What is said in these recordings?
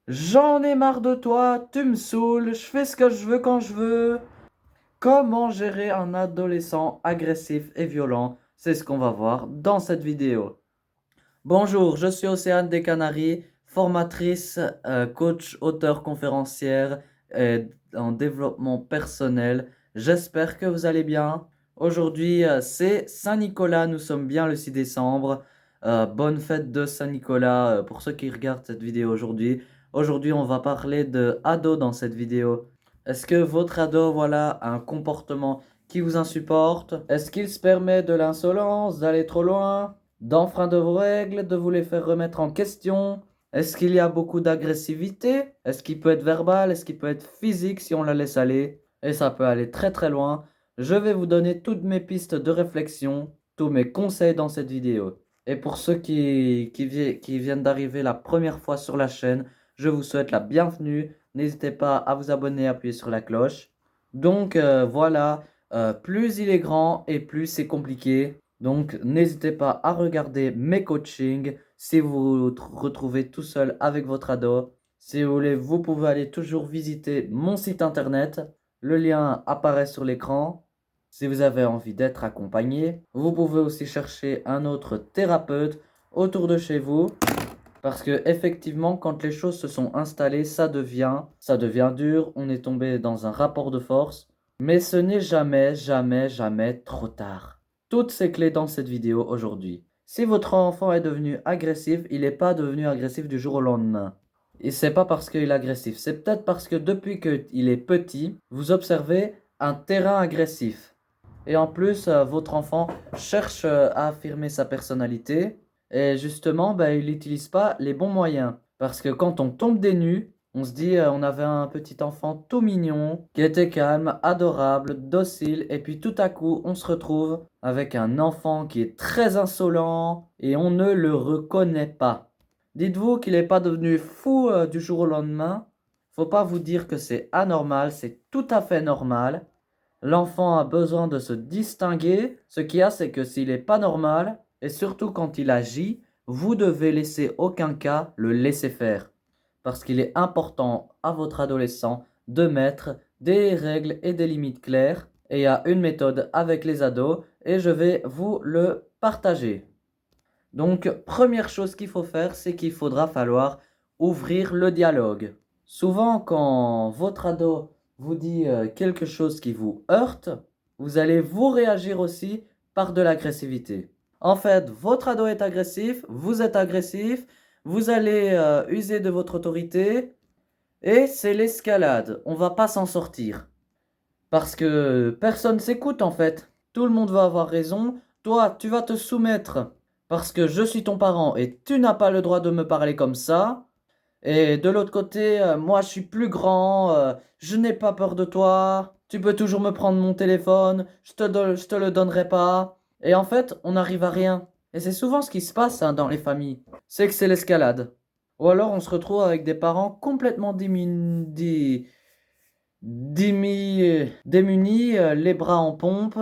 J'en ai marre de toi, tu me saoules, je fais ce que je veux quand je veux. Comment gérer un adolescent agressif et violent? C'est ce qu'on va voir dans cette vidéo. Bonjour, je suis Océane des Canaries, formatrice, coach, auteur, conférencière en développement personnel. J'espère que vous allez bien. Aujourd'hui, c'est Saint-Nicolas, nous sommes bien le 6 décembre. Bonne fête de Saint-Nicolas pour ceux qui regardent cette vidéo aujourd'hui. Aujourd'hui, on va parler de ado dans cette vidéo. Est-ce que votre ado, voilà, a un comportement qui vous insupporte? Est-ce qu'il se permet de l'insolence, d'aller trop loin? D'enfreindre vos règles, de vous les faire remettre en question? Est-ce qu'il y a beaucoup d'agressivité? Est-ce qu'il peut être verbal? Est-ce qu'il peut être physique si on la laisse aller? Et ça peut aller très très loin. Je vais vous donner toutes mes pistes de réflexion, tous mes conseils dans cette vidéo. Et pour ceux qui viennent d'arriver la première fois sur la chaîne, je vous souhaite la bienvenue. N'hésitez pas à vous abonner, à appuyer sur la cloche. Donc voilà, plus il est grand et plus c'est compliqué. Donc n'hésitez pas à regarder mes coachings si vous vous retrouvez tout seul avec votre ado. Si vous voulez, vous pouvez aller toujours visiter mon site internet. Le lien apparaît sur l'écran. Si vous avez envie d'être accompagné, vous pouvez aussi chercher un autre thérapeute autour de chez vous. Parce que effectivement, quand les choses se sont installées, ça devient dur. On est tombé dans un rapport de force. Mais ce n'est jamais, jamais, jamais trop tard. Toutes ces clés dans cette vidéo aujourd'hui. Si votre enfant est devenu agressif, il n'est pas devenu agressif du jour au lendemain. Et c'est pas parce qu'il est agressif, c'est peut-être parce que depuis qu'il est petit, vous observez un terrain agressif. Et en plus, votre enfant cherche à affirmer sa personnalité. Et justement, ben, il n'utilise pas les bons moyens. Parce que quand on tombe des nues, on se dit, on avait un petit enfant tout mignon, qui était calme, adorable, docile. Et puis tout à coup, on se retrouve avec un enfant qui est très insolent et on ne le reconnaît pas. Dites-vous qu'il n'est pas devenu fou du jour au lendemain. Faut pas vous dire que c'est anormal, c'est tout à fait normal. L'enfant a besoin de se distinguer. Ce qu'il y a, c'est que s'il n'est pas normal, et surtout quand il agit, vous devez laisser aucun cas le laisser faire. Parce qu'il est important à votre adolescent de mettre des règles et des limites claires. Et il y a une méthode avec les ados et je vais vous le partager. Donc, première chose qu'il faut faire, c'est qu'il faudra falloir ouvrir le dialogue. Souvent, quand votre ado vous dit quelque chose qui vous heurte, vous allez vous réagir aussi par de l'agressivité. En fait, votre ado est agressif, vous êtes agressif, vous allez user de votre autorité et c'est l'escalade. On va pas s'en sortir. Parce que personne s'écoute en fait. Tout le monde va avoir raison. Toi, tu vas te soumettre parce que je suis ton parent et tu n'as pas le droit de me parler comme ça. Et de l'autre côté, moi je suis plus grand, je n'ai pas peur de toi. Tu peux toujours me prendre mon téléphone, je te le donnerai pas. Et en fait, on n'arrive à rien. Et c'est souvent ce qui se passe hein, dans les familles. C'est que c'est l'escalade. Ou alors on se retrouve avec des parents complètement démunis, les bras en pompe,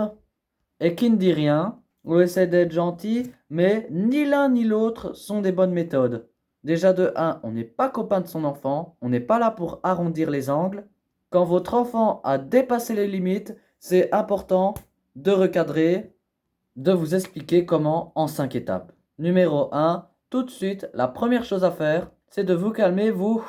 et qui ne dit rien, ou essaie d'être gentil, mais ni l'un ni l'autre sont des bonnes méthodes. Déjà de un, on n'est pas copain de son enfant, on n'est pas là pour arrondir les angles. Quand votre enfant a dépassé les limites, c'est important de recadrer, de vous expliquer comment en 5 étapes. Numéro un, tout de suite, la première chose à faire, c'est de vous calmer, vous.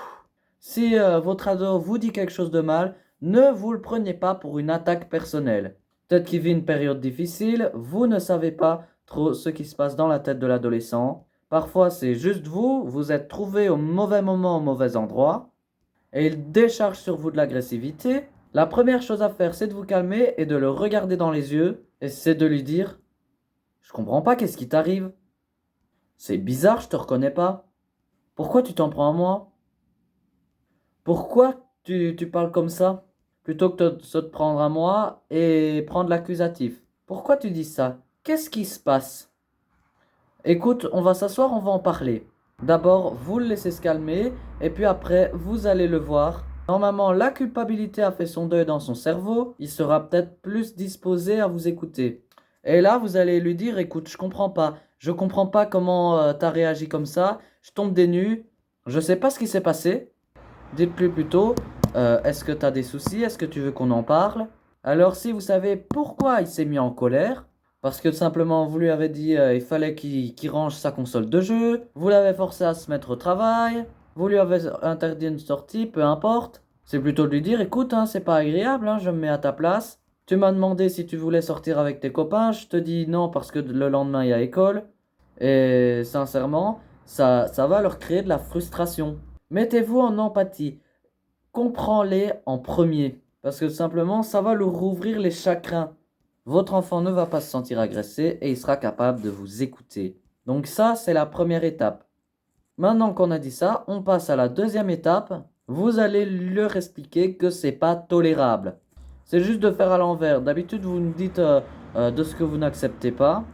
Si votre ado vous dit quelque chose de mal, ne vous le prenez pas pour une attaque personnelle. Peut-être qu'il vit une période difficile, vous ne savez pas trop ce qui se passe dans la tête de l'adolescent. Parfois, c'est juste vous, vous êtes trouvé au mauvais moment, au mauvais endroit, et il décharge sur vous de l'agressivité. La première chose à faire, c'est de vous calmer et de le regarder dans les yeux, et c'est de lui dire, je comprends pas, qu'est-ce qui t'arrive? C'est bizarre, je te reconnais pas. Pourquoi tu t'en prends à moi? Pourquoi tu parles comme ça? Plutôt que de se te prendre à moi et prendre l'accusatif. Pourquoi tu dis ça? Qu'est-ce qui se passe? Écoute, on va s'asseoir, on va en parler. D'abord, vous le laissez se calmer, et puis après, vous allez le voir. Normalement, la culpabilité a fait son deuil dans son cerveau, il sera peut-être plus disposé à vous écouter. Et là, vous allez lui dire, écoute, je comprends pas comment t'as réagi comme ça, je tombe des nues, je sais pas ce qui s'est passé, Dites-lui plutôt, est-ce que tu as des soucis? Est-ce que tu veux qu'on en parle? Alors si vous savez pourquoi il s'est mis en colère, parce que simplement vous lui avez dit il fallait qu'il range sa console de jeu, vous l'avez forcé à se mettre au travail, vous lui avez interdit une sortie, peu importe. C'est plutôt de lui dire écoute, hein, c'est pas agréable, hein, je me mets à ta place. Tu m'as demandé si tu voulais sortir avec tes copains, je te dis non parce que le lendemain il y a école. Et sincèrement, ça va leur créer de la frustration. Mettez-vous en empathie. Comprends-les en premier. Parce que simplement, ça va leur rouvrir les chagrins. Votre enfant ne va pas se sentir agressé et il sera capable de vous écouter. Donc ça, c'est la première étape. Maintenant qu'on a dit ça, on passe à la deuxième étape. Vous allez leur expliquer que c'est pas tolérable. C'est juste de faire à l'envers. D'habitude, vous nous dites de ce que vous n'acceptez pas.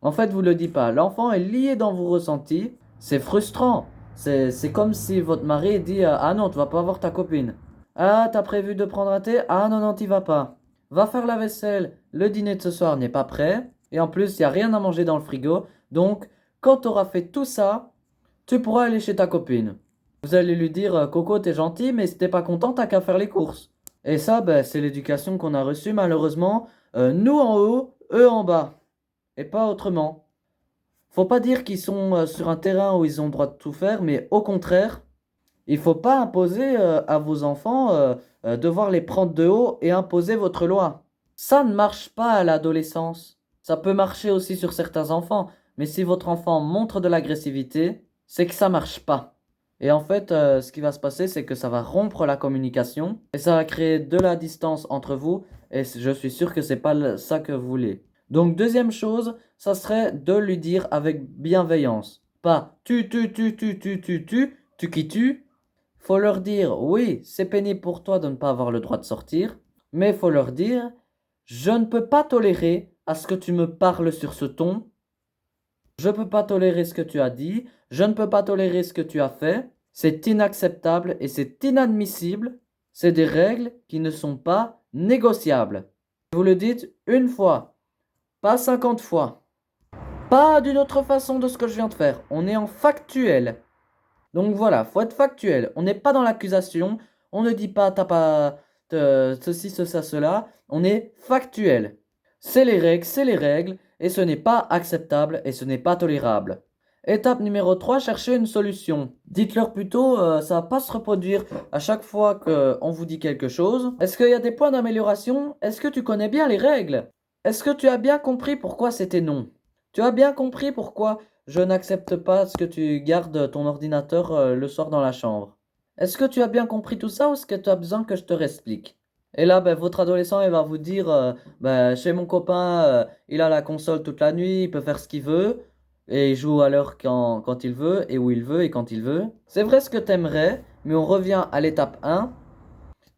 En fait, vous ne le dites pas. L'enfant est lié dans vos ressentis. C'est frustrant. C'est comme si votre mari dit ah non, tu vas pas voir ta copine. Ah, t'as prévu de prendre un thé? Ah non, non, t'y vas pas. Va faire la vaisselle. Le dîner de ce soir n'est pas prêt. Et en plus, il n'y a rien à manger dans le frigo. Donc, quand tu auras fait tout ça, tu pourras aller chez ta copine. Vous allez lui dire Coco, t'es gentil, mais si t'es pas content, t'as qu'à faire les courses. Et ça, ben, c'est l'éducation qu'on a reçue malheureusement. Nous en haut, eux en bas. Et pas autrement. Faut pas dire qu'ils sont sur un terrain où ils ont le droit de tout faire, mais au contraire, il faut pas imposer à vos enfants devoir les prendre de haut et imposer votre loi. Ça ne marche pas à l'adolescence. Ça peut marcher aussi sur certains enfants, mais si votre enfant montre de l'agressivité, c'est que ça marche pas. Et en fait, ce qui va se passer, c'est que ça va rompre la communication et ça va créer de la distance entre vous. Et je suis sûr que c'est pas ça que vous voulez. Donc, deuxième chose, ça serait de lui dire avec bienveillance. Pas tu qui tu. Faut leur dire, oui, c'est pénible pour toi de ne pas avoir le droit de sortir, mais faut leur dire, je ne peux pas tolérer à ce que tu me parles sur ce ton. Je ne peux pas tolérer ce que tu as dit. Je ne peux pas tolérer ce que tu as fait. C'est inacceptable et c'est inadmissible. C'est des règles qui ne sont pas négociables. Vous le dites une fois, pas 50 fois. Pas d'une autre façon de ce que je viens de faire. On est en factuel. Donc voilà, faut être factuel. On n'est pas dans l'accusation. On ne dit pas t'as pas ceci, ça, cela. On est factuel. C'est les règles, et ce n'est pas acceptable et ce n'est pas tolérable. Étape numéro 3, chercher une solution. Dites-leur plutôt, ça va pas se reproduire à chaque fois qu'on vous dit quelque chose. Est-ce qu'il y a des points d'amélioration? Est-ce que tu connais bien les règles? Est-ce que tu as bien compris pourquoi c'était non? Tu as bien compris pourquoi je n'accepte pas ce que tu gardes ton ordinateur le soir dans la chambre? Est-ce que tu as bien compris tout ça ou est-ce que tu as besoin que je te réexplique? Et là, ben, votre adolescent, il va vous dire, ben, chez mon copain, il a la console toute la nuit, il peut faire ce qu'il veut, et il joue à l'heure quand il veut, et où il veut, et quand il veut. C'est vrai ce que tu aimerais, mais on revient à l'étape 1.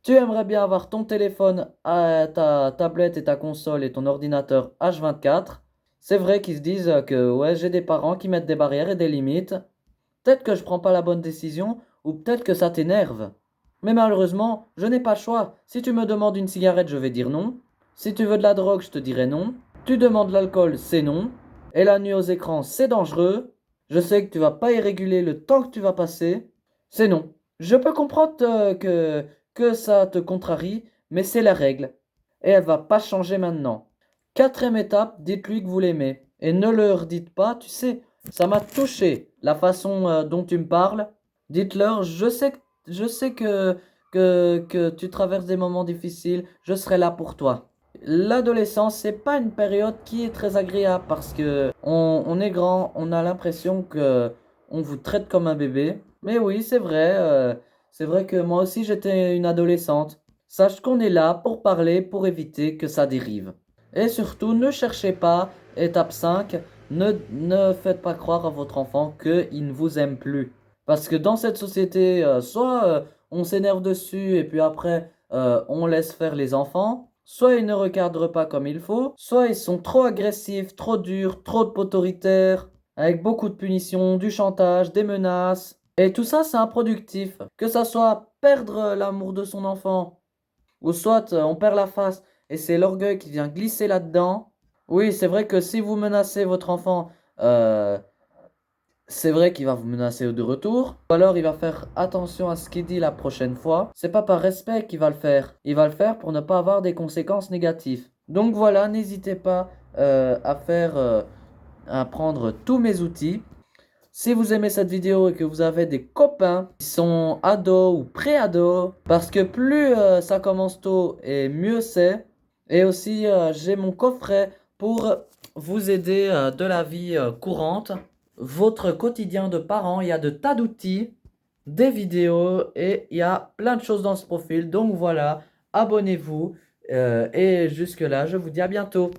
Tu aimerais bien avoir ton téléphone, ta tablette et ta console et ton ordinateur H24. C'est vrai qu'ils se disent que ouais, j'ai des parents qui mettent des barrières et des limites. Peut-être que je prends pas la bonne décision, ou peut-être que ça t'énerve. Mais malheureusement, je n'ai pas le choix. Si tu me demandes une cigarette, je vais dire non. Si tu veux de la drogue, je te dirai non. Tu demandes de l'alcool, c'est non. Et la nuit aux écrans, c'est dangereux. Je sais que tu vas pas y réguler le temps que tu vas passer. C'est non. Je peux comprendre que ça te contrarie, mais c'est la règle. Et elle va pas changer maintenant. Quatrième étape, dites-lui que vous l'aimez. Et ne leur dites pas, tu sais, ça m'a touché la façon dont tu me parles. Dites-leur, je sais que tu traverses des moments difficiles, je serai là pour toi. L'adolescence, c'est pas une période qui est très agréable parce que on est grand, on a l'impression que on vous traite comme un bébé. Mais oui, c'est vrai que moi aussi j'étais une adolescente. Sache qu'on est là pour parler, pour éviter que ça dérive. Et surtout, ne cherchez pas, étape 5, ne faites pas croire à votre enfant qu'il ne vous aime plus. Parce que dans cette société, soit on s'énerve dessus et puis après on laisse faire les enfants, soit ils ne recadrent pas comme il faut, soit ils sont trop agressifs, trop durs, trop autoritaires, avec beaucoup de punitions, du chantage, des menaces. Et tout ça, c'est improductif. Que ça soit perdre l'amour de son enfant, ou soit on perd la face et c'est l'orgueil qui vient glisser là-dedans. Oui, c'est vrai que si vous menacez votre enfant, euh, c'est vrai qu'il va vous menacer de retour. Ou alors il va faire attention à ce qu'il dit la prochaine fois. C'est pas par respect qu'il va le faire. Il va le faire pour ne pas avoir des conséquences négatives. Donc voilà, n'hésitez pas à prendre tous mes outils. Si vous aimez cette vidéo et que vous avez des copains qui sont ados ou pré-ados, parce que plus ça commence tôt et mieux c'est. Et aussi, j'ai mon coffret pour vous aider de la vie courante, votre quotidien de parent. Il y a de tas d'outils, des vidéos et il y a plein de choses dans ce profil. Donc voilà, abonnez-vous. Et jusque-là, je vous dis à bientôt.